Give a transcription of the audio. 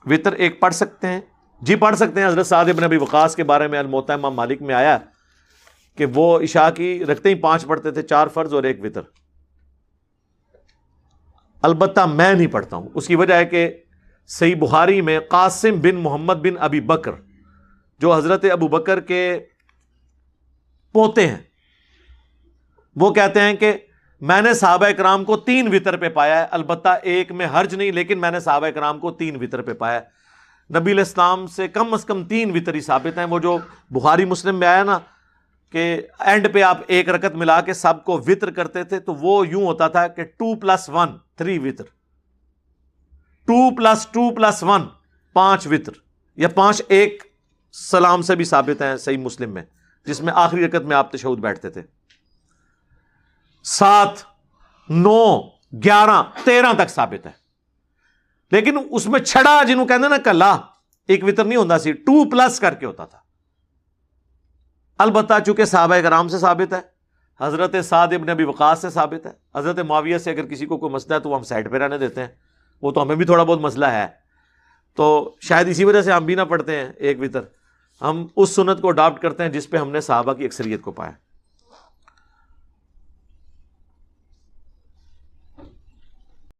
وطر ایک پڑھ سکتے ہیں؟ جی پڑھ سکتے ہیں. حضرت سعد ابن ابی وقاص کے بارے میں الموطا امام مالک میں آیا کہ وہ عشاء کی رکھتے ہی 5 پڑھتے تھے، 4 فرض اور 1 وطر. البتہ میں نہیں پڑھتا ہوں. اس کی وجہ ہے کہ صحیح بخاری میں قاسم بن محمد بن ابی بکر جو حضرت ابو بکر کے پوتے ہیں، وہ کہتے ہیں کہ میں نے صحابہ اکرام کو 3 وطر پہ پایا ہے. البتہ ایک میں حرج نہیں، لیکن میں نے صحابہ اکرام کو 3 وطر پہ پایا ہے. نبی علیہ السلام سے کم از کم 3 وطر ہی ثابت ہیں. وہ جو بخاری مسلم میں آیا نا کہ اینڈ پہ آپ 1 رکعت ملا کے سب کو وطر کرتے تھے، تو وہ یوں ہوتا تھا کہ 2 + 1 3 وطر، 2 + 2 + 1 5 وطر، یا 5 ایک سلام سے بھی ثابت ہیں صحیح مسلم میں، جس میں آخری رکعت میں آپ تشہد بیٹھتے تھے. 7 9 11 13 تک ثابت ہے. لیکن اس میں چھڑا جنہوں کہتے ہیں نا کلا، ایک وطر نہیں ہوتا سی، 2+ کر کے ہوتا تھا. البتہ چونکہ صحابہ کرام سے ثابت ہے، حضرت سعد ابن ابی وقاص سے ثابت ہے، حضرت معاویہ سے اگر کسی کو کوئی مسئلہ ہے تو وہ ہم سائڈ پہ رہنے دیتے ہیں، وہ تو ہمیں بھی تھوڑا بہت مسئلہ ہے، تو شاید اسی وجہ سے ہم بھی نہ پڑھتے ہیں 1 وطر. ہم اس سنت کو اڈاپٹ کرتے ہیں جس پہ ہم نے صحابہ کی اکثریت کو پایا.